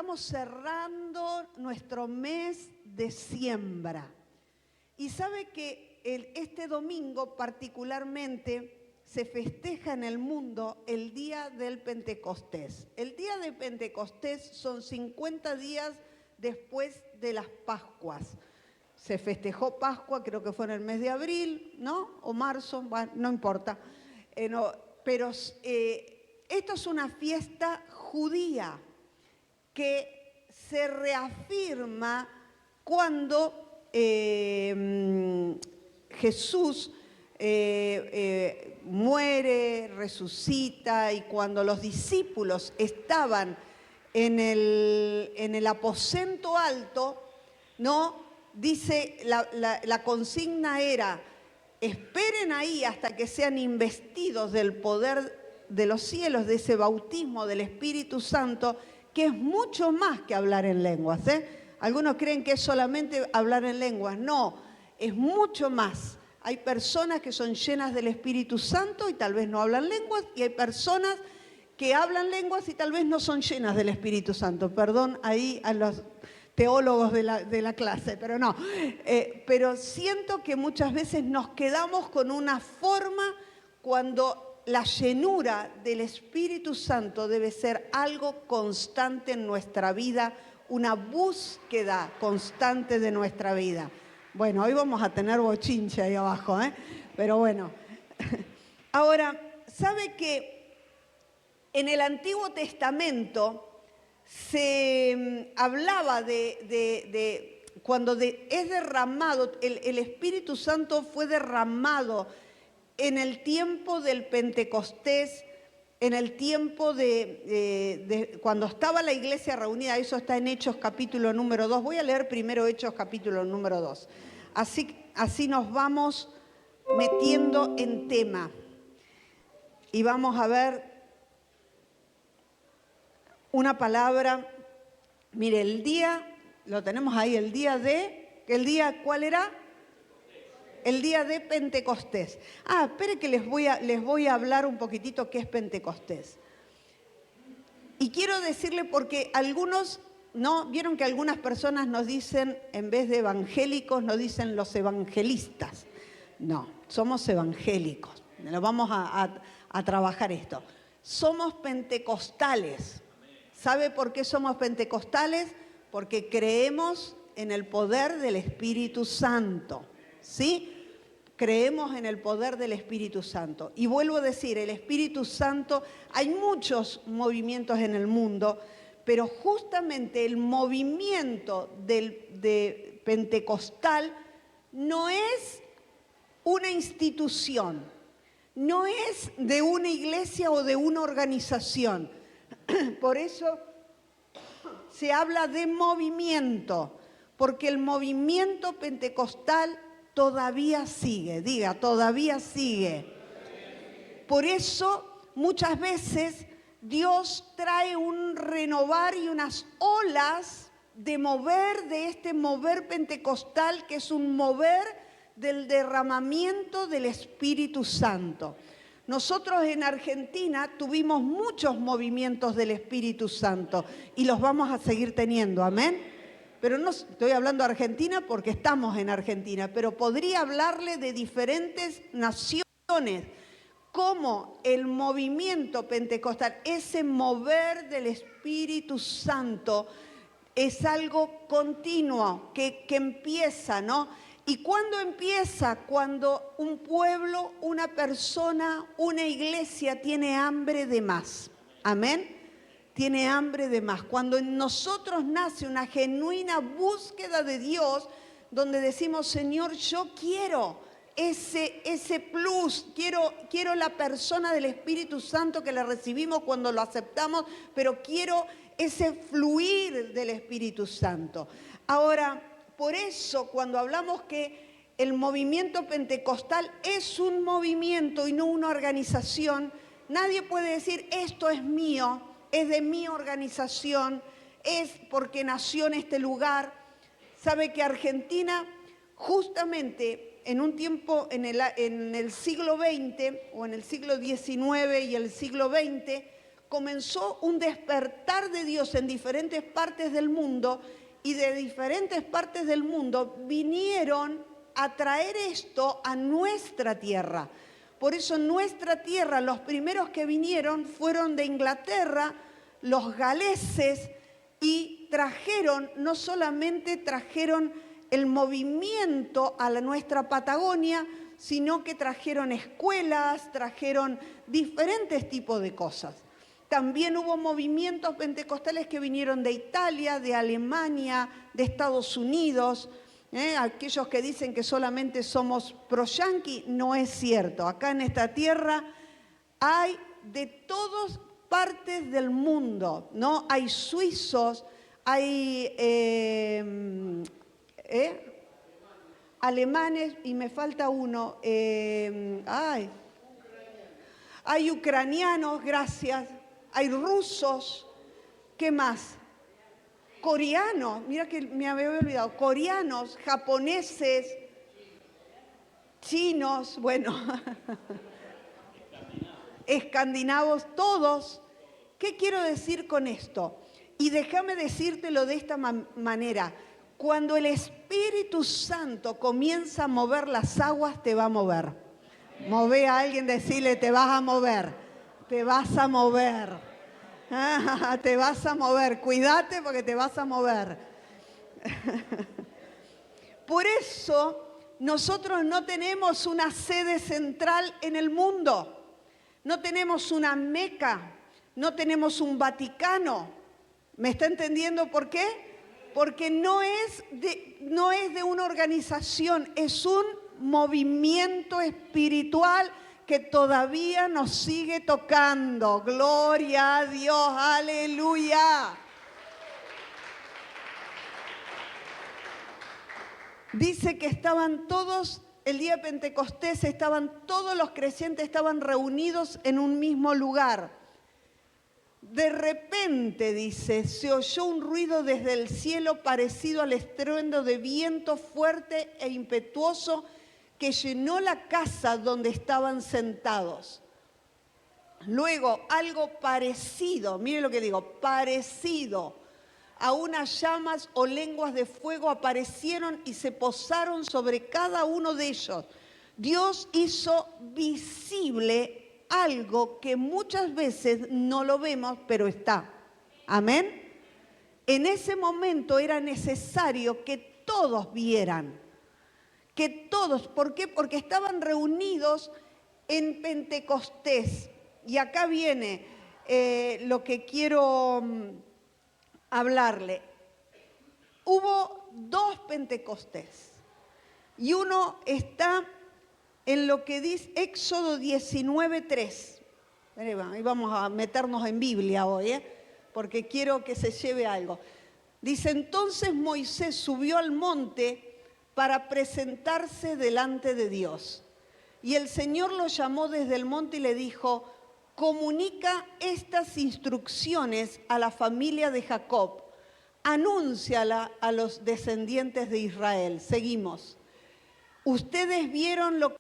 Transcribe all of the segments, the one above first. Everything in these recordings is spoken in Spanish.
estamos cerrando nuestro mes de siembra. Y sabe que este domingo particularmente se festeja en el mundo el día del Pentecostés. El día de Pentecostés son 50 días después de las Pascuas. Se festejó Pascua, creo que fue en el mes de abril, ¿no? O marzo, bueno, no importa. Pero esto es una fiesta judía que se reafirma cuando Jesús muere, resucita, y cuando los discípulos estaban en el aposento alto, ¿no? Dice, la consigna era: esperen ahí hasta que sean investidos del poder de los cielos, de ese bautismo del Espíritu Santo, que es mucho más que hablar en lenguas, Algunos creen que es solamente hablar en lenguas. No, es mucho más. Hay personas que son llenas del Espíritu Santo y tal vez no hablan lenguas, y hay personas que hablan lenguas y tal vez no son llenas del Espíritu Santo. Perdón ahí a los teólogos de la clase, pero no. Pero siento que muchas veces nos quedamos con una forma cuando la llenura del Espíritu Santo debe ser algo constante en nuestra vida, una búsqueda constante de nuestra vida. Bueno, hoy vamos a tener bochinche ahí abajo, pero bueno. Ahora, ¿sabe que en el Antiguo Testamento se hablaba de cuando es derramado, el Espíritu Santo fue derramado en el tiempo del Pentecostés, en el tiempo cuando estaba la iglesia reunida? Eso está en Hechos capítulo número 2. Voy a leer primero Hechos capítulo número 2. Así nos vamos metiendo en tema. Y vamos a ver una palabra. Mire, el día, lo tenemos ahí, ¿cuál era? El día de Pentecostés. Espere que les voy a hablar un poquitito qué es Pentecostés. Y quiero decirle, porque algunos, ¿no? Vieron que algunas personas nos dicen, en vez de evangélicos, nos dicen los evangelistas. No, somos evangélicos. Lo vamos a trabajar esto. Somos pentecostales. ¿Sabe por qué somos pentecostales? Porque creemos en el poder del Espíritu Santo, ¿sí? Creemos en el poder del Espíritu Santo. Y vuelvo a decir, el Espíritu Santo, hay muchos movimientos en el mundo, pero justamente el movimiento de pentecostal no es una institución, no es de una iglesia o de una organización. Por eso se habla de movimiento, porque el movimiento pentecostal todavía sigue, todavía sigue. Por eso muchas veces Dios trae un renovar y unas olas de mover, de este mover pentecostal, que es un mover del derramamiento del Espíritu Santo. Nosotros en Argentina tuvimos muchos movimientos del Espíritu Santo y los vamos a seguir teniendo, amén. Pero no estoy hablando de Argentina porque estamos en Argentina, pero podría hablarle de diferentes naciones, como el movimiento pentecostal, ese mover del Espíritu Santo, es algo continuo que empieza, ¿no? ¿Y cuándo empieza? Cuando un pueblo, una persona, una iglesia tiene hambre de más. Amén. Tiene hambre de más. Cuando en nosotros nace una genuina búsqueda de Dios, donde decimos, Señor, yo quiero ese plus, quiero la persona del Espíritu Santo que le recibimos cuando lo aceptamos, pero quiero ese fluir del Espíritu Santo. Ahora, por eso cuando hablamos que el movimiento pentecostal es un movimiento y no una organización, nadie puede decir, esto es mío, es de mi organización, es porque nació en este lugar. Sabe que Argentina, justamente en un tiempo, en el siglo XX o en el siglo XIX y el siglo XX, comenzó un despertar de Dios en diferentes partes del mundo, y de diferentes partes del mundo vinieron a traer esto a nuestra tierra. Por eso nuestra tierra, los primeros que vinieron fueron de Inglaterra, los galeses, y trajeron, no solamente trajeron el movimiento a nuestra Patagonia, sino que trajeron escuelas, trajeron diferentes tipos de cosas. También hubo movimientos pentecostales que vinieron de Italia, de Alemania, de Estados Unidos. Aquellos que dicen que solamente somos pro-yanqui, no es cierto. Acá en esta tierra hay de todas partes del mundo, ¿no? Hay suizos, hay alemanes, y me falta uno. Hay ucranianos, gracias. Hay rusos. ¿Qué más? Coreanos, mira que me había olvidado. Coreanos, japoneses, chinos, bueno, escandinavos, todos. ¿Qué quiero decir con esto? Y déjame decírtelo de esta manera. Cuando el Espíritu Santo comienza a mover las aguas, te va a mover. Move a alguien, decirle, te vas a mover. Te vas a mover. Te vas a mover. Cuídate porque te vas a mover. Por eso nosotros no tenemos una sede central en el mundo. No tenemos una Meca. No tenemos un Vaticano. ¿Me está entendiendo por qué? Porque no es de una organización, es un movimiento espiritual que todavía nos sigue tocando. Gloria a Dios, aleluya. Dice que estaban todos, el día de Pentecostés, estaban todos los creyentes, estaban reunidos en un mismo lugar. De repente, dice, se oyó un ruido desde el cielo parecido al estruendo de viento fuerte e impetuoso que llenó la casa donde estaban sentados. Luego, algo parecido, mire lo que digo, parecido a unas llamas o lenguas de fuego aparecieron y se posaron sobre cada uno de ellos. Dios hizo visible algo que muchas veces no lo vemos, pero está. Amén. En ese momento era necesario que todos vieran. Que todos, ¿por qué? Porque estaban reunidos en Pentecostés. Y acá viene lo que quiero hablarle. Hubo 2 Pentecostés. Y uno está en lo que dice Éxodo 19:3. Ahí vamos a meternos en Biblia hoy, porque quiero que se lleve algo. Dice, entonces Moisés subió al monte para presentarse delante de Dios. Y el Señor lo llamó desde el monte y le dijo, comunica estas instrucciones a la familia de Jacob, anúnciala a los descendientes de Israel. Seguimos. Ustedes vieron lo que...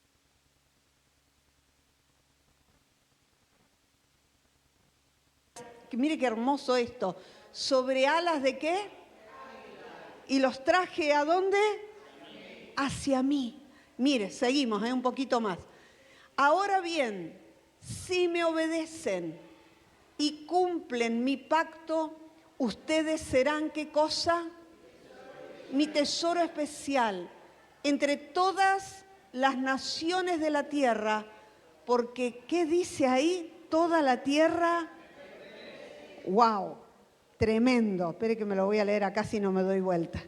Mire qué hermoso esto. ¿Sobre alas de qué? Y los traje ¿a dónde? Hacia mí. Mire, seguimos, un poquito más. Ahora bien, si me obedecen y cumplen mi pacto, ustedes serán, ¿qué cosa? Mi tesoro especial entre todas las naciones de la tierra, porque, ¿qué dice ahí? Toda la tierra. ¡Wow! Tremendo. Espere que me lo voy a leer acá si no me doy vuelta.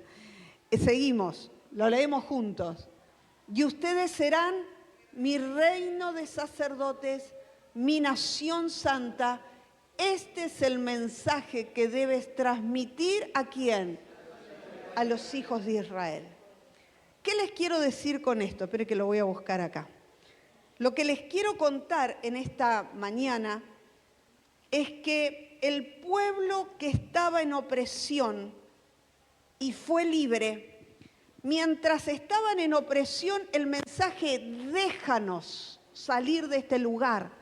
Seguimos, lo leemos juntos. Y ustedes serán mi reino de sacerdotes, mi nación santa. Este es el mensaje que debes transmitir ¿a quién? A los hijos de Israel. ¿Qué les quiero decir con esto? Espere que lo voy a buscar acá. Lo que les quiero contar en esta mañana es que el pueblo que estaba en opresión y fue libre, mientras estaban en opresión, el mensaje, déjanos salir de este lugar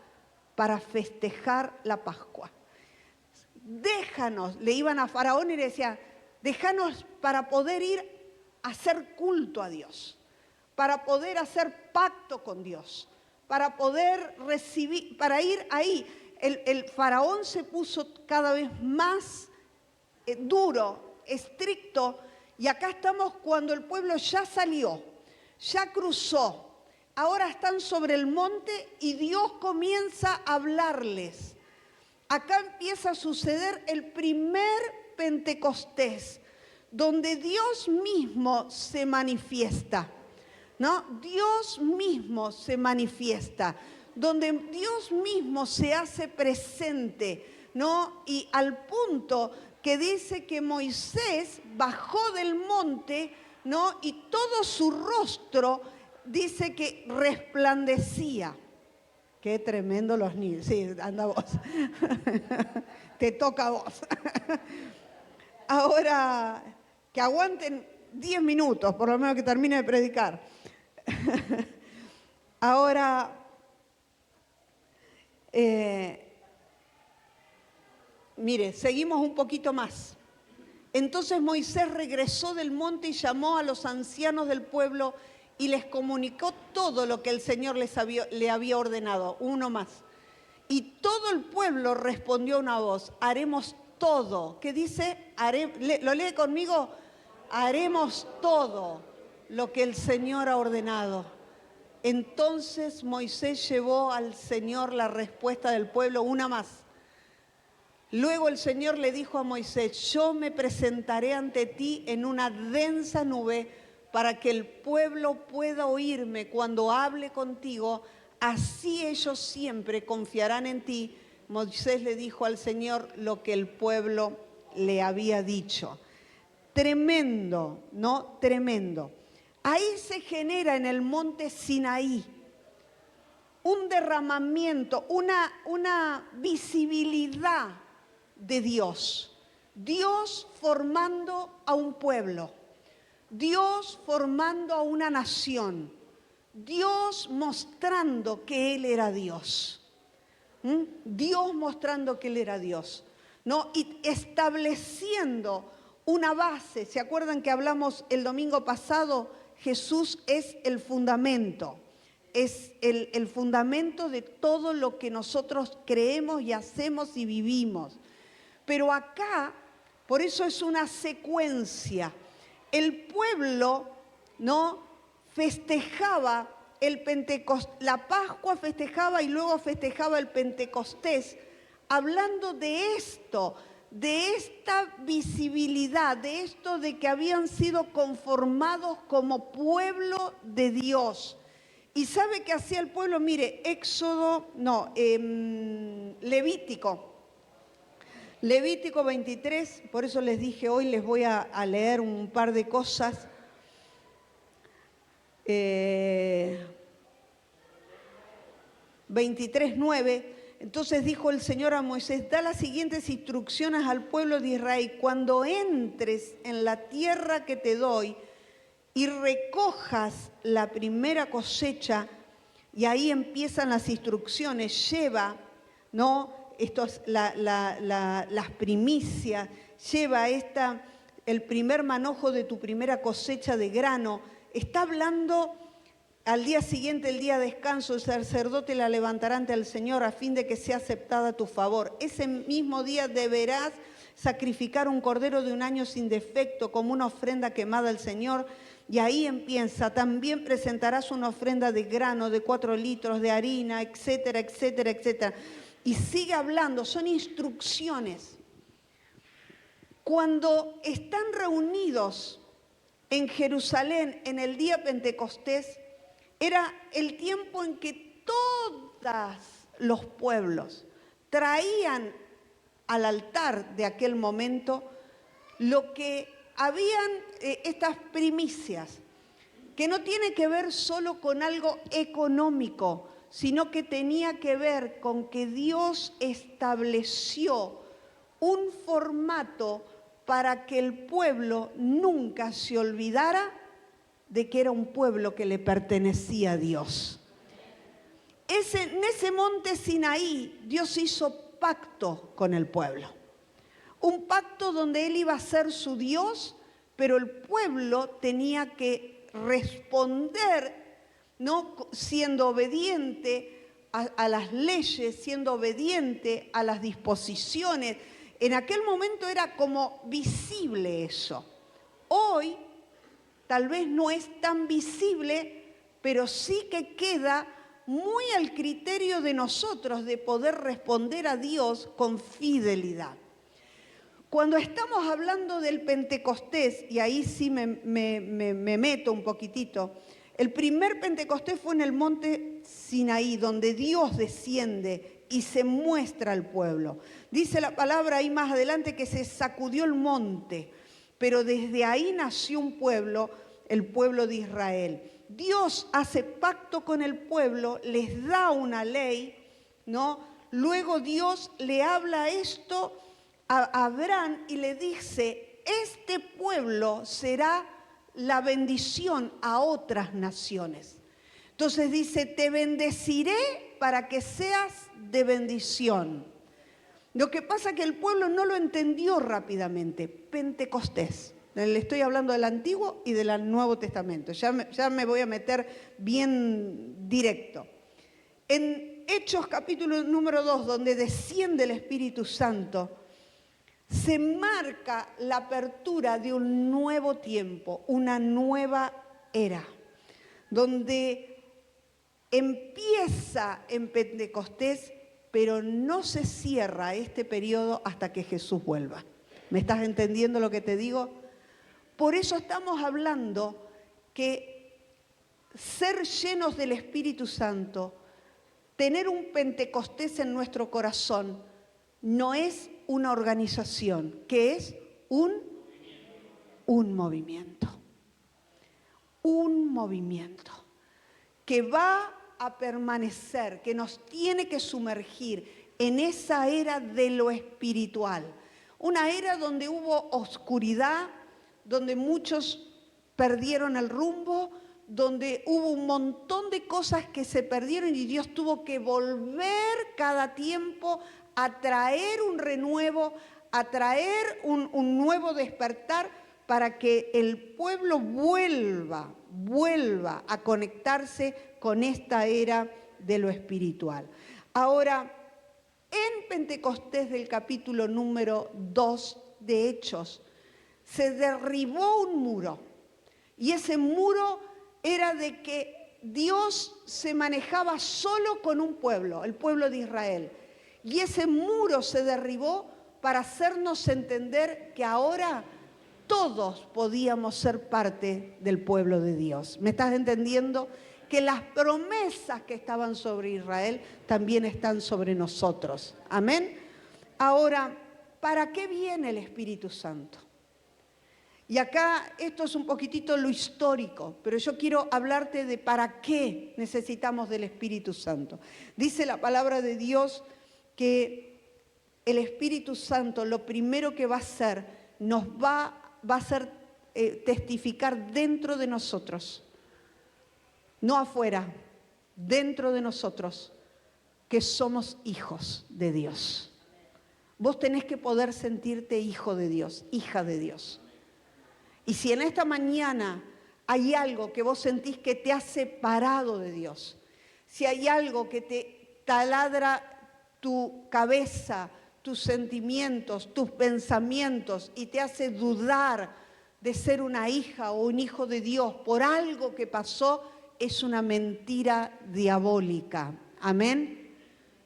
para festejar la Pascua. déjanos, le iban a Faraón y le decían, déjanos para poder ir a hacer culto a Dios, para poder hacer pacto con Dios, para poder recibir, para ir ahí. El Faraón se puso cada vez más duro, estricto, y acá estamos cuando el pueblo ya salió, ya cruzó, ahora están sobre el monte y Dios comienza a hablarles. Acá empieza a suceder el primer Pentecostés, donde Dios mismo se manifiesta, ¿no? Dios mismo se manifiesta, donde Dios mismo se hace presente, ¿no? Y al punto que dice que Moisés bajó del monte, ¿no? Y todo su rostro dice que resplandecía. Qué tremendo los niños. Sí, anda vos. Te toca a vos. Ahora, que aguanten 10 minutos, por lo menos que termine de predicar. Ahora, mire, seguimos un poquito más. Entonces Moisés regresó del monte y llamó a los ancianos del pueblo y les comunicó todo lo que el Señor le había ordenado. Uno más. Y todo el pueblo respondió a una voz, haremos todo. ¿Qué dice? ¿Lo lee conmigo? Haremos todo lo que el Señor ha ordenado. Entonces Moisés llevó al Señor la respuesta del pueblo, una más. Luego el Señor le dijo a Moisés, yo me presentaré ante ti en una densa nube para que el pueblo pueda oírme cuando hable contigo, así ellos siempre confiarán en ti. Moisés le dijo al Señor lo que el pueblo le había dicho. Tremendo, ¿no? Tremendo. Ahí se genera en el monte Sinaí un derramamiento, una visibilidad de Dios. Dios formando a un pueblo, Dios formando a una nación, Dios mostrando que Él era Dios. Dios mostrando que Él era Dios, ¿no? Y estableciendo una base. ¿Se acuerdan que hablamos el domingo pasado? Jesús es el fundamento. Es el fundamento de todo lo que nosotros creemos y hacemos y vivimos. Pero acá, por eso es una secuencia. El pueblo, ¿no?, festejaba el Pentecostés, la Pascua festejaba y luego festejaba el Pentecostés, hablando de esto, de esta visibilidad, de esto de que habían sido conformados como pueblo de Dios. ¿Y sabe qué hacía el pueblo? Mire, Levítico 23, por eso les dije hoy les voy a leer un par de cosas. 23:9. Entonces dijo el Señor a Moisés, da las siguientes instrucciones al pueblo de Israel. Cuando entres en la tierra que te doy y recojas la primera cosecha, y ahí empiezan las instrucciones, lleva, ¿no?, las primicias, lleva el primer manojo de tu primera cosecha de grano. Está hablando al día siguiente, el día de descanso, el sacerdote la levantará ante el Señor a fin de que sea aceptada a tu favor. Ese mismo día deberás sacrificar un cordero de un año sin defecto como una ofrenda quemada al Señor. Y ahí empieza, también presentarás una ofrenda de grano de 4 litros de harina, etcétera, etcétera, etcétera. Y sigue hablando, son instrucciones. Cuando están reunidos en Jerusalén en el día Pentecostés, era el tiempo en que todos los pueblos traían al altar de aquel momento lo que habían, estas primicias, que no tiene que ver solo con algo económico, sino que tenía que ver con que Dios estableció un formato para que el pueblo nunca se olvidara de que era un pueblo que le pertenecía a Dios. En ese monte Sinaí, Dios hizo pacto con el pueblo. Un pacto donde Él iba a ser su Dios, pero el pueblo tenía que responder, ¿no?, siendo obediente a las leyes, siendo obediente a las disposiciones. En aquel momento era como visible eso. Hoy tal vez no es tan visible, pero sí que queda muy al criterio de nosotros de poder responder a Dios con fidelidad. Cuando estamos hablando del Pentecostés, y ahí sí me meto un poquitito, el primer Pentecostés fue en el monte Sinaí, donde Dios desciende y se muestra al pueblo. Dice la palabra ahí más adelante que se sacudió el monte, pero desde ahí nació un pueblo, el pueblo de Israel. Dios hace pacto con el pueblo, les da una ley, ¿no? Luego Dios le habla esto a Abraham y le dice, este pueblo será la bendición a otras naciones. Entonces dice, te bendeciré para que seas de bendición. Lo que pasa es que el pueblo no lo entendió rápidamente. Pentecostés. Le estoy hablando del Antiguo y del Nuevo Testamento. Ya me voy a meter bien directo. En Hechos capítulo número 2, donde desciende el Espíritu Santo, se marca la apertura de un nuevo tiempo, una nueva era, donde empieza en Pentecostés, pero no se cierra este periodo hasta que Jesús vuelva. ¿Me estás entendiendo lo que te digo? Por eso estamos hablando que ser llenos del Espíritu Santo, tener un Pentecostés en nuestro corazón, no es una organización, que es un movimiento. Un movimiento que va a permanecer, que nos tiene que sumergir en esa era de lo espiritual. Una era donde hubo oscuridad, donde muchos perdieron el rumbo, donde hubo un montón de cosas que se perdieron y Dios tuvo que volver cada tiempo a traer un renuevo, a traer un nuevo despertar para que el pueblo vuelva a conectarse con esta era de lo espiritual. Ahora, en Pentecostés del capítulo número 2 de Hechos, se derribó un muro. Y ese muro era de que Dios se manejaba solo con un pueblo, el pueblo de Israel. Y ese muro se derribó para hacernos entender que ahora todos podíamos ser parte del pueblo de Dios. ¿Me estás entendiendo? Que las promesas que estaban sobre Israel también están sobre nosotros. Amén. Ahora, ¿para qué viene el Espíritu Santo? Y acá esto es un poquitito lo histórico, pero yo quiero hablarte de para qué necesitamos del Espíritu Santo. Dice la palabra de Dios que el Espíritu Santo lo primero que va a hacer, nos va a hacer testificar dentro de nosotros, no afuera, dentro de nosotros, que somos hijos de Dios. Vos tenés que poder sentirte hijo de Dios, hija de Dios. Y si en esta mañana hay algo que vos sentís que te ha separado de Dios, si hay algo que te taladra tu cabeza, tus sentimientos, tus pensamientos y te hace dudar de ser una hija o un hijo de Dios por algo que pasó, es una mentira diabólica. Amén.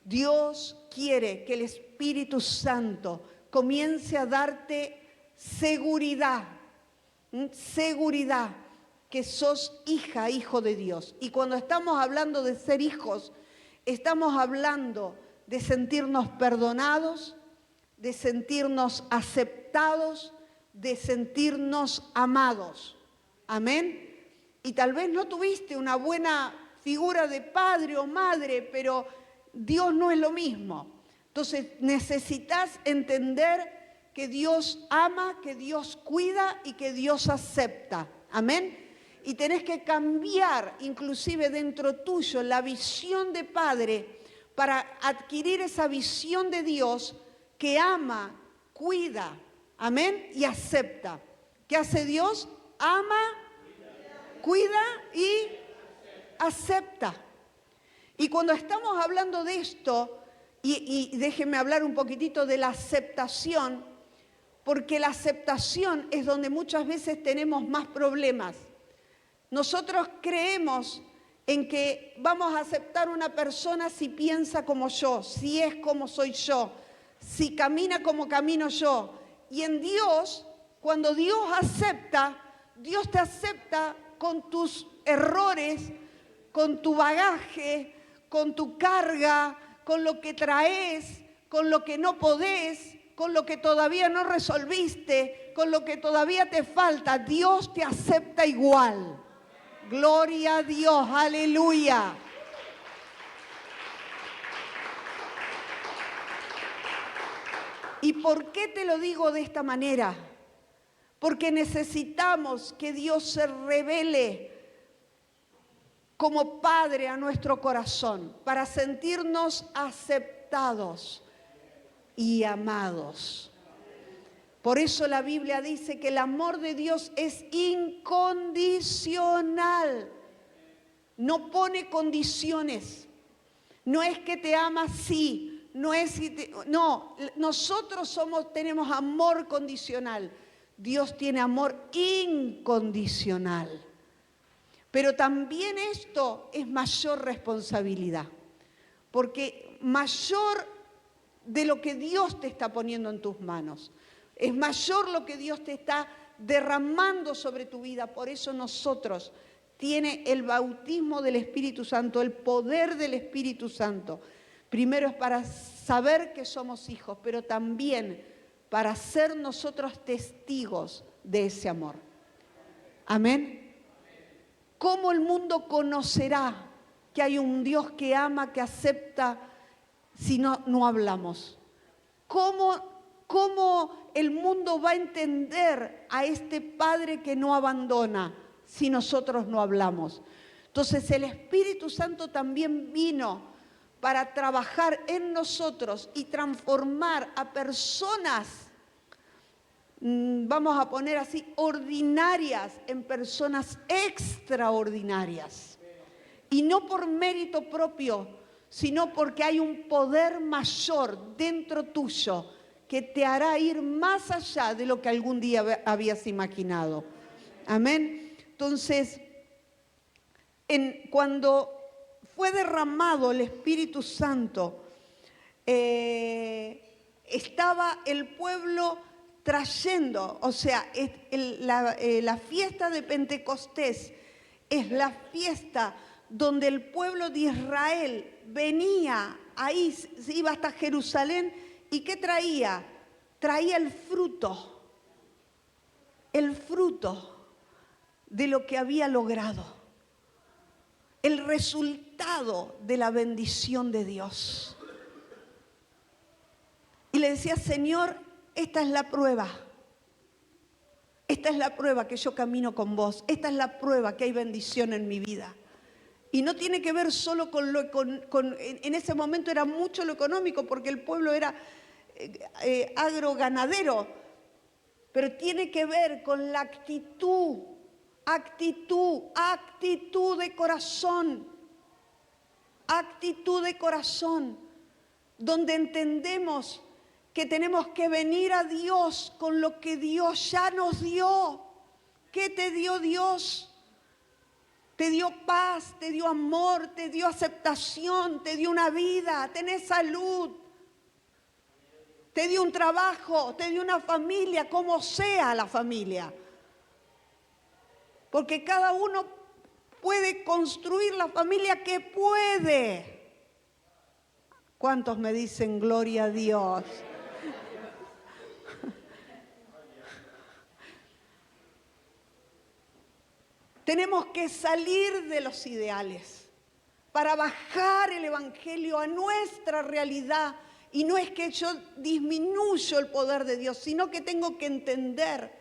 Dios quiere que el Espíritu Santo comience a darte seguridad que sos hija, hijo de Dios. Y cuando estamos hablando de ser hijos, estamos hablando de sentirnos perdonados, de sentirnos aceptados, de sentirnos amados. Amén. Y tal vez no tuviste una buena figura de padre o madre, pero Dios no es lo mismo. Entonces necesitas entender que Dios ama, que Dios cuida y que Dios acepta. Amén. Y tenés que cambiar inclusive dentro tuyo la visión de padre para adquirir esa visión de Dios que ama, cuida, amén, y acepta. ¿Qué hace Dios? Ama, cuida y acepta. Y cuando estamos hablando de esto, y déjenme hablar un poquitito de la aceptación, porque la aceptación es donde muchas veces tenemos más problemas. Nosotros creemos en que vamos a aceptar a una persona si piensa como yo, si es como soy yo, si camina como camino yo. Y en Dios, cuando Dios acepta, Dios te acepta con tus errores, con tu bagaje, con tu carga, con lo que traes, con lo que no podés, con lo que todavía no resolviste, con lo que todavía te falta. Dios te acepta igual. Gloria a Dios, aleluya. ¿Y por qué te lo digo de esta manera? Porque necesitamos que Dios se revele como Padre a nuestro corazón para sentirnos aceptados y amados. Por eso la Biblia dice que el amor de Dios es incondicional. No pone condiciones. No es que te ama sí, no, nosotros tenemos amor condicional. Dios tiene amor incondicional. Pero también esto es mayor responsabilidad, porque mayor de lo que Dios te está poniendo en tus manos, es mayor lo que Dios te está derramando sobre tu vida. Por eso nosotros tiene el bautismo del Espíritu Santo, el poder del Espíritu Santo. Primero es para saber que somos hijos, pero también para ser nosotros testigos de ese amor. Amén. ¿Cómo el mundo conocerá que hay un Dios que ama, que acepta, si no hablamos? ¿Cómo el mundo va a entender a este Padre que no abandona si nosotros no hablamos? Entonces el Espíritu Santo también vino para trabajar en nosotros y transformar a personas, vamos a poner así, ordinarias en personas extraordinarias. Y no por mérito propio, sino porque hay un poder mayor dentro tuyo que te hará ir más allá de lo que algún día habías imaginado. Amén. Entonces, cuando fue derramado el Espíritu Santo, estaba el pueblo trayendo, o sea, la fiesta de Pentecostés es la fiesta donde el pueblo de Israel venía, ahí se iba hasta Jerusalén, ¿y qué traía? Traía el fruto de lo que había logrado, el resultado de la bendición de Dios. Y le decía, Señor, esta es la prueba. Esta es la prueba que yo camino con vos. Esta es la prueba que hay bendición en mi vida. Y no tiene que ver solo en ese momento era mucho lo económico, porque el pueblo era agroganadero, pero tiene que ver con la actitud de corazón, donde entendemos que tenemos que venir a Dios con lo que Dios ya nos dio. ¿Qué te dio Dios? Te dio paz, te dio amor, te dio aceptación, te dio una vida, tenés salud, te dio un trabajo, te dio una familia, como sea la familia. Porque cada uno puede construir la familia que puede. ¿Cuántos me dicen gloria a Dios? Tenemos que salir de los ideales para bajar el Evangelio a nuestra realidad. Y no es que yo disminuyo el poder de Dios, sino que tengo que entender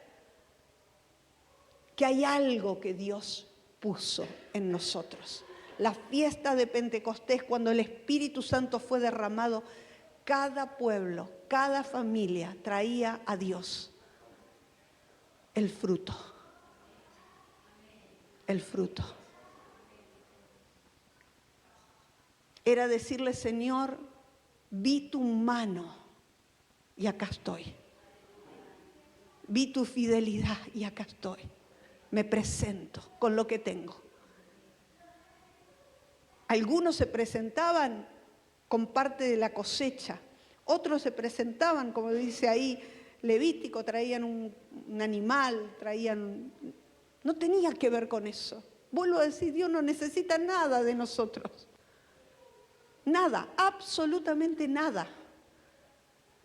que hay algo que Dios puso en nosotros. La fiesta de Pentecostés, cuando el Espíritu Santo fue derramado, cada pueblo, cada familia traía a Dios el fruto. El fruto. Era decirle, Señor, vi tu mano y acá estoy. Vi tu fidelidad y acá estoy. Me presento con lo que tengo. Algunos se presentaban con parte de la cosecha. Otros se presentaban, como dice ahí, Levítico, traían un animal, no tenía que ver con eso. Vuelvo a decir, Dios no necesita nada de nosotros. Nada, absolutamente nada.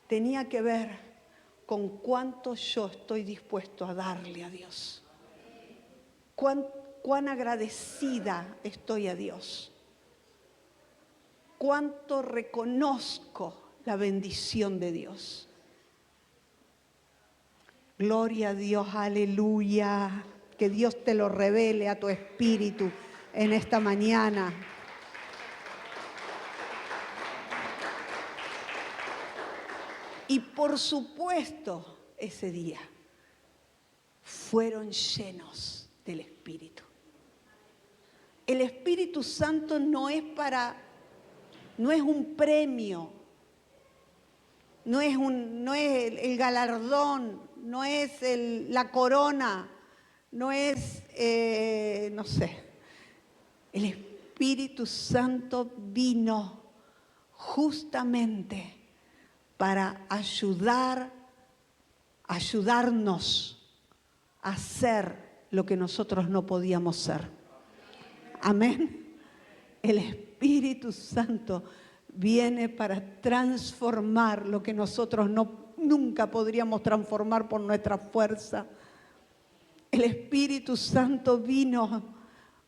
Tenía que ver con cuánto yo estoy dispuesto a darle a Dios. Cuán agradecida estoy a Dios. Cuánto reconozco la bendición de Dios. Gloria a Dios, aleluya. Que Dios te lo revele a tu espíritu en esta mañana. Y por supuesto, ese día fueron llenos del Espíritu. El Espíritu Santo no es un premio, no es el galardón, no es la corona, no es, no sé. El Espíritu Santo vino justamente para ayudarnos a hacer lo que nosotros no podíamos ser. Amén. El Espíritu Santo viene para transformar lo que nosotros nunca podríamos transformar por nuestra fuerza. El Espíritu Santo vino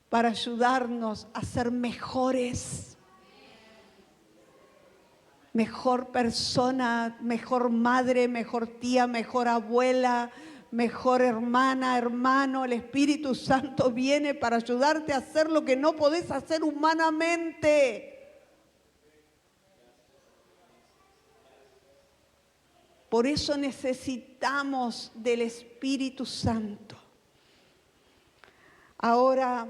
para ayudarnos a ser mejores. Mejor persona, mejor madre, mejor tía, mejor abuela, mejor hermana, hermano. El Espíritu Santo viene para ayudarte a hacer lo que no podés hacer humanamente. Por eso necesitamos del Espíritu Santo. Ahora,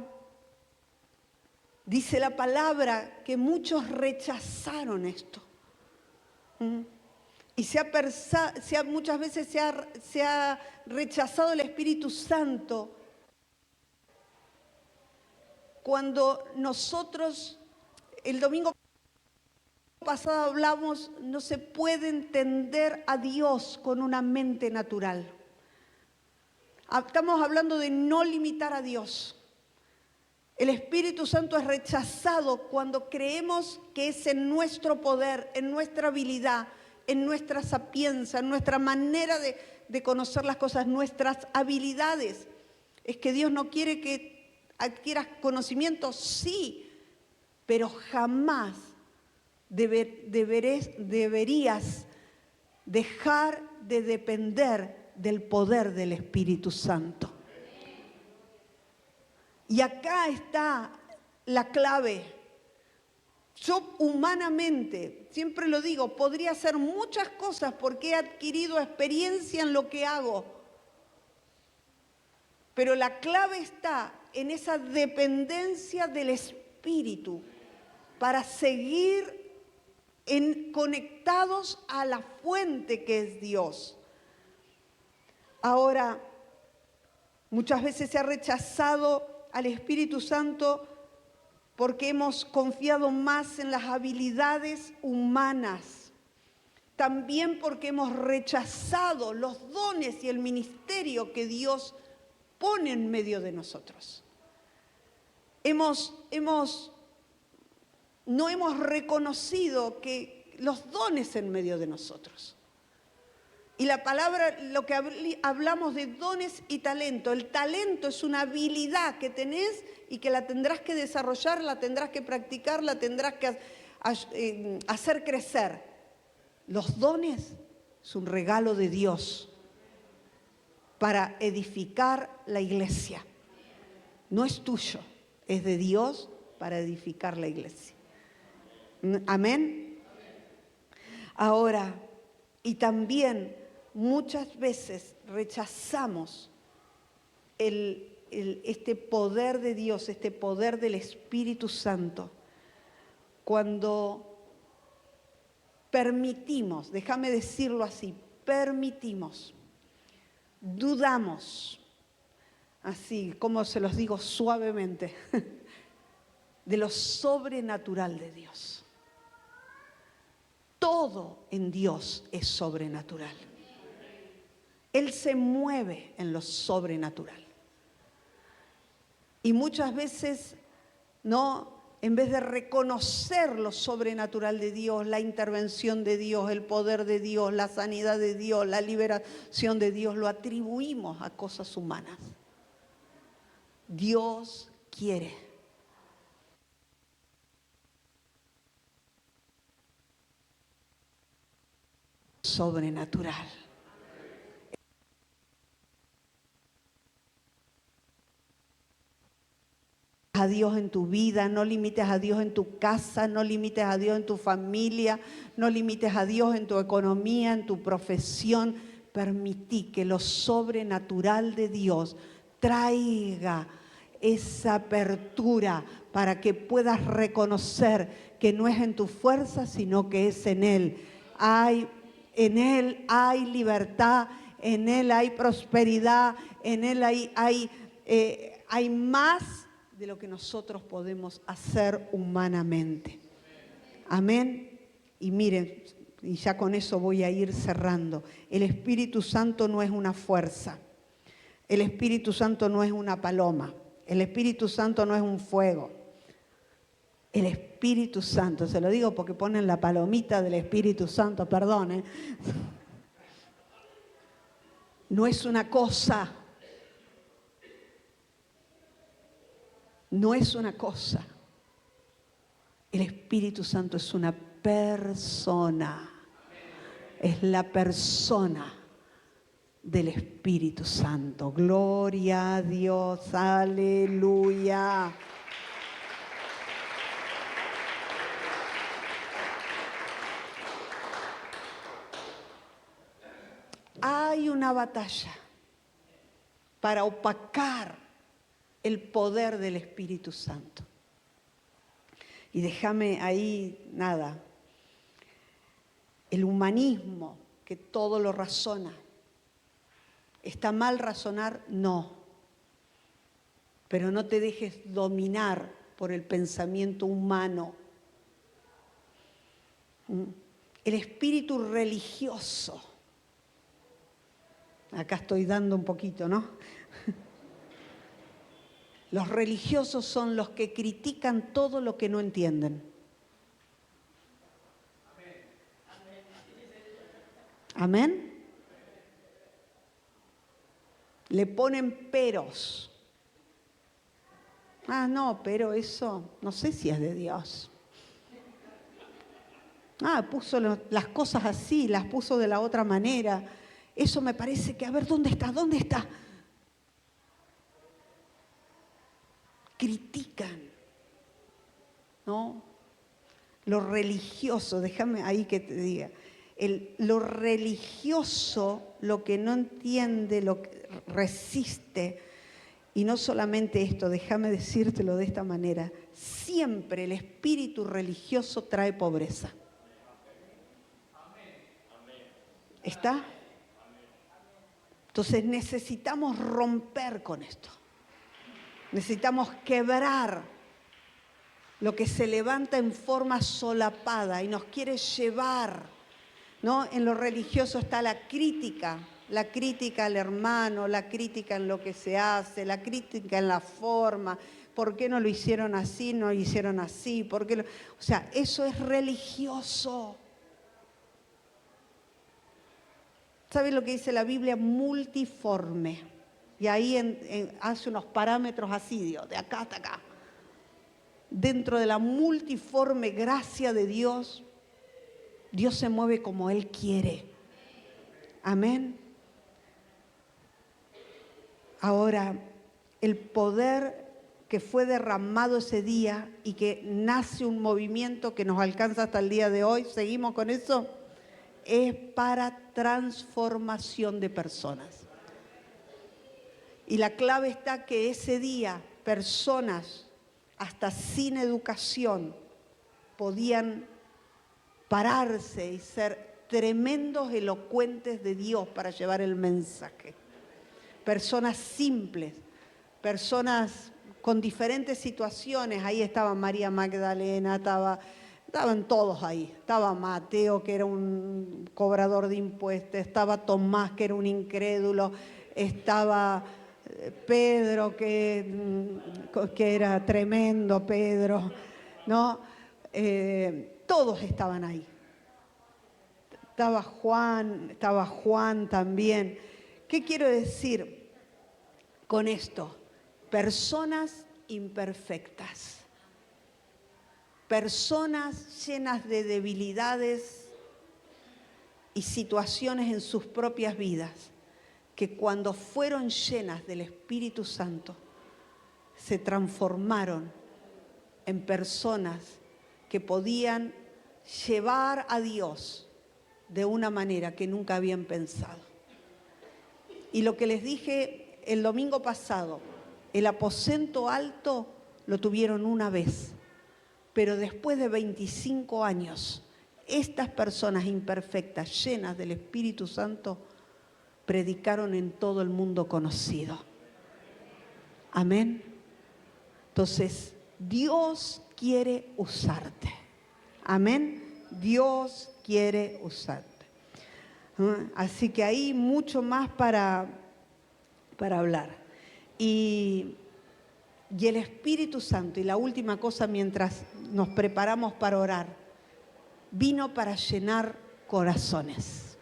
dice la palabra que muchos rechazaron esto. Y muchas veces se ha rechazado el Espíritu Santo cuando nosotros, el domingo pasado hablamos, no se puede entender a Dios con una mente natural. Estamos hablando de no limitar a Dios. El Espíritu Santo es rechazado cuando creemos que es en nuestro poder, en nuestra habilidad, en nuestra sapienza, en nuestra manera de conocer las cosas, nuestras habilidades. Es que Dios no quiere que adquieras conocimiento, sí, pero jamás deberías dejar de depender del poder del Espíritu Santo. Y acá está la clave. Yo humanamente, siempre lo digo, podría hacer muchas cosas porque he adquirido experiencia en lo que hago. Pero la clave está en esa dependencia del Espíritu para seguir conectados a la fuente que es Dios. Ahora, muchas veces se ha rechazado al Espíritu Santo porque hemos confiado más en las habilidades humanas. También porque hemos rechazado los dones y el ministerio que Dios pone en medio de nosotros. No hemos reconocido que los dones en medio de nosotros. Y la palabra, lo que hablamos de dones y talento. El talento es una habilidad que tenés y que la tendrás que desarrollar, la tendrás que practicar, la tendrás que hacer crecer. Los dones es un regalo de Dios para edificar la iglesia. No es tuyo, es de Dios para edificar la iglesia. Amén. Ahora, y también muchas veces rechazamos este poder de Dios, este poder del Espíritu Santo, cuando permitimos, déjame decirlo así, permitimos, dudamos, así como se los digo suavemente, de lo sobrenatural de Dios. Todo en Dios es sobrenatural. Él se mueve en lo sobrenatural. Y muchas veces, no, en vez de reconocer lo sobrenatural de Dios, la intervención de Dios, el poder de Dios, la sanidad de Dios, la liberación de Dios, lo atribuimos a cosas humanas. Dios quiere sobrenatural. A Dios en tu vida, no limites a Dios en tu casa, no limites a Dios en tu familia, no limites a Dios en tu economía, en tu profesión. Permití que lo sobrenatural de Dios traiga esa apertura para que puedas reconocer que no es en tu fuerza, sino que es en Él. En Él hay libertad, en Él hay prosperidad, en Él hay más de lo que nosotros podemos hacer humanamente. Amén. Y miren, y ya con eso voy a ir cerrando. El Espíritu Santo no es una fuerza. El Espíritu Santo no es una paloma. El Espíritu Santo no es un fuego. El Espíritu Santo, se lo digo porque ponen la palomita del Espíritu Santo, perdón, no es una cosa. No es una cosa. El Espíritu Santo es una persona. Es la persona del Espíritu Santo. Gloria a Dios. Aleluya. Hay una batalla para opacar el poder del Espíritu Santo. Y déjame ahí, nada, el humanismo que todo lo razona. ¿Está mal razonar? No. Pero no te dejes dominar por el pensamiento humano. El espíritu religioso. Acá estoy dando un poquito, ¿no? Los religiosos son los que critican todo lo que no entienden. ¿Amén? Le ponen peros. Ah, no, pero eso no sé si es de Dios. Ah, puso las cosas así, las puso de la otra manera. Eso me parece que, a ver, ¿dónde está? ¿Dónde está? Critican, ¿no? Lo religioso, déjame ahí que te diga, lo religioso, lo que no entiende, lo que resiste, y no solamente esto, déjame decírtelo de esta manera, siempre el espíritu religioso trae pobreza. ¿Está? Entonces necesitamos romper con esto. Necesitamos quebrar lo que se levanta en forma solapada y nos quiere llevar, ¿no? En lo religioso está la crítica al hermano, la crítica en lo que se hace, la crítica en la forma. ¿Por qué no lo hicieron así, no lo hicieron así? ¿Por qué o sea, eso es religioso. ¿Saben lo que dice la Biblia? Multiforme. Y ahí hace unos parámetros así, Dios, de acá hasta acá. Dentro de la multiforme gracia de Dios, Dios se mueve como Él quiere. Amén. Ahora, el poder que fue derramado ese día y que nace un movimiento que nos alcanza hasta el día de hoy, ¿seguimos con eso? es para transformación de personas. Y la clave está que ese día personas hasta sin educación podían pararse y ser tremendos elocuentes de Dios para llevar el mensaje. Personas simples, personas con diferentes situaciones. Ahí estaba María Magdalena, estaban todos ahí. Estaba Mateo, que era un cobrador de impuestos, estaba Tomás, que era un incrédulo, estaba Pedro, que era tremendo Pedro, ¿no? Todos estaban ahí. Estaba Juan también. ¿Qué quiero decir con esto? Personas imperfectas, personas llenas de debilidades y situaciones en sus propias vidas, que cuando fueron llenas del Espíritu Santo, se transformaron en personas que podían llevar a Dios de una manera que nunca habían pensado. Y lo que les dije el domingo pasado, el aposento alto lo tuvieron una vez, pero después de 25 años, estas personas imperfectas, llenas del Espíritu Santo, predicaron en todo el mundo conocido. Amén. Entonces, Dios quiere usarte. Amén. Dios quiere usarte. Así que hay mucho más para hablar. Y el Espíritu Santo, y la última cosa mientras nos preparamos para orar, vino para llenar corazones.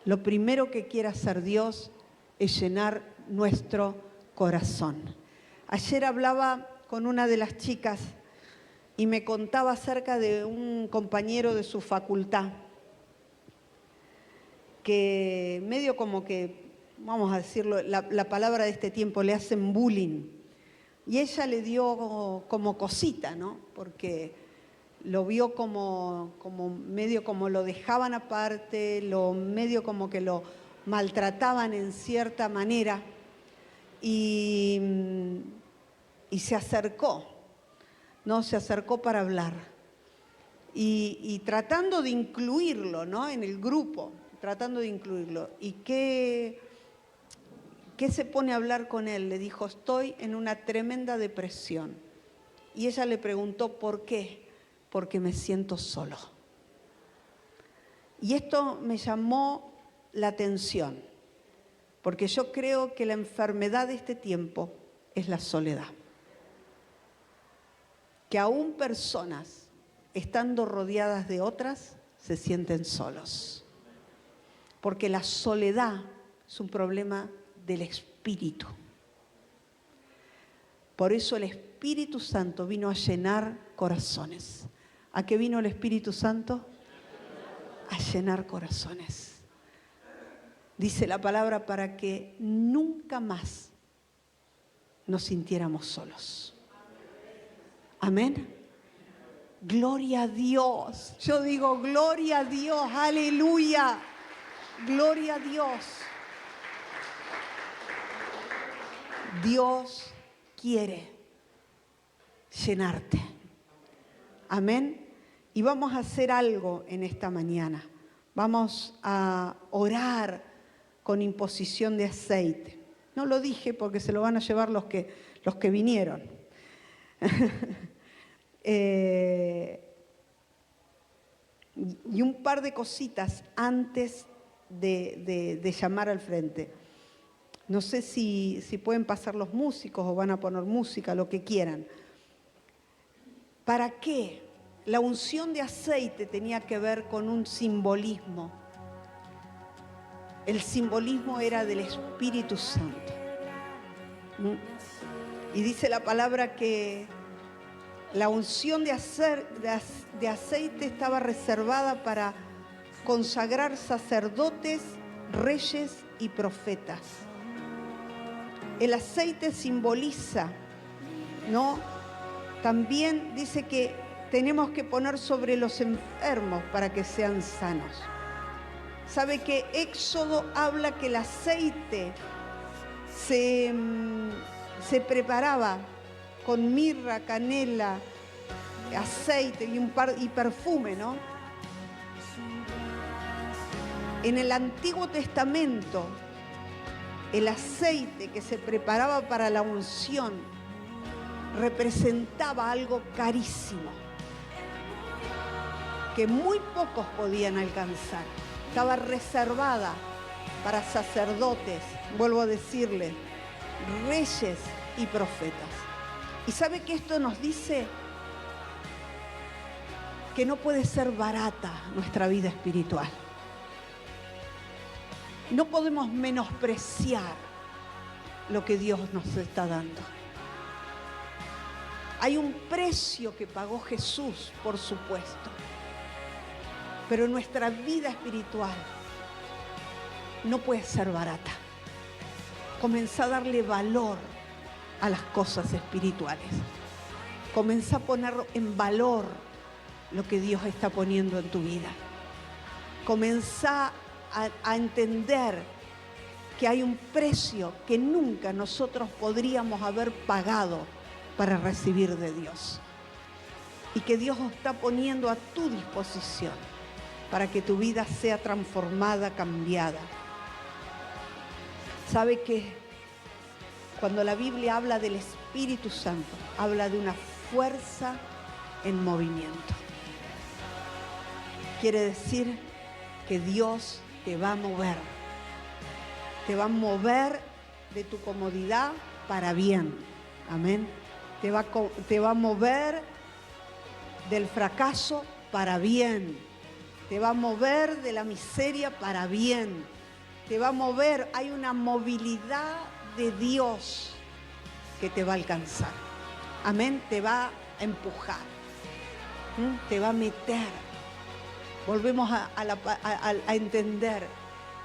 Lo primero que quiere hacer Dios es llenar nuestro corazón. Ayer hablaba con una de las chicas y me contaba acerca de un compañero de su facultad que medio como que, vamos a decirlo, la palabra de este tiempo, le hacen bullying. Y ella le dio como cosita, ¿no? Porque lo vio como medio como lo dejaban aparte, medio como que lo maltrataban en cierta manera. Y se acercó, ¿no? Se acercó para hablar. Y tratando de incluirlo, ¿no? En el grupo, tratando de incluirlo. ¿Y qué se pone a hablar con él? Le dijo, estoy en una tremenda depresión. Y ella le preguntó, ¿por qué? Porque me siento solo. Y esto me llamó la atención, porque yo creo que la enfermedad de este tiempo es la soledad. Que aún personas, estando rodeadas de otras, se sienten solos. Porque la soledad es un problema del espíritu. Por eso el Espíritu Santo vino a llenar corazones. ¿A qué vino el Espíritu Santo? A llenar corazones. Dice la palabra para que nunca más nos sintiéramos solos. Amén. Gloria a Dios. Yo digo gloria a Dios. Aleluya. Gloria a Dios. Dios quiere llenarte. Amén. Y vamos a hacer algo en esta mañana. Vamos a orar con imposición de aceite. No lo dije porque se lo van a llevar los que vinieron. Y un par de cositas antes de llamar al frente. No sé si pueden pasar los músicos o van a poner música, lo que quieran. ¿Para qué? La unción de aceite tenía que ver con un simbolismo. El simbolismo era del Espíritu Santo. Y dice la palabra que la unción de aceite estaba reservada para consagrar sacerdotes, reyes y profetas. El aceite simboliza, ¿no? También dice que tenemos que poner sobre los enfermos para que sean sanos. Sabe que Éxodo habla que el aceite se preparaba con mirra, canela, aceite y perfume, ¿no? En el Antiguo Testamento, el aceite que se preparaba para la unción representaba algo carísimo, que muy pocos podían alcanzar. Estaba reservada para sacerdotes, vuelvo a decirle, reyes y profetas. ¿Y sabe que esto nos dice? Que no puede ser barata nuestra vida espiritual. No podemos menospreciar lo que Dios nos está dando. Hay un precio que pagó Jesús, por supuesto. Pero nuestra vida espiritual no puede ser barata. Comenzá a darle valor a las cosas espirituales. Comenzá a poner en valor lo que Dios está poniendo en tu vida. Comenzá a entender que hay un precio que nunca nosotros podríamos haber pagado para recibir de Dios. Y que Dios está poniendo a tu disposición para que tu vida sea transformada, cambiada. ¿Sabe que cuando la Biblia habla del Espíritu Santo, habla de una fuerza en movimiento? Quiere decir que Dios te va a mover. Te va a mover de tu comodidad para bien. Amén. Te va a mover del fracaso para bien. Te va a mover de la miseria para bien. Te va a mover. Hay una movilidad de Dios que te va a alcanzar. Amén. Te va a empujar. Te va a meter. Volvemos a entender.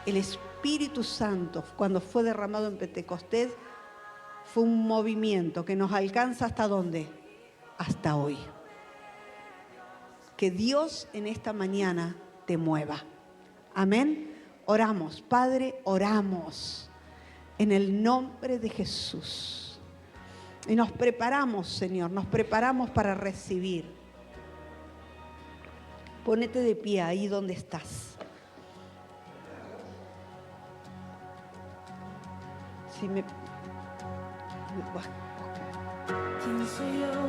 El Espíritu Santo, cuando fue derramado en Pentecostés, fue un movimiento que nos alcanza ¿hasta dónde? Hasta hoy. Que Dios en esta mañana te mueva. Amén. Oramos. Padre, oramos en el nombre de Jesús. Y nos preparamos, Señor, nos preparamos para recibir. Ponete de pie ahí donde estás. Si me... ¿Quién soy yo?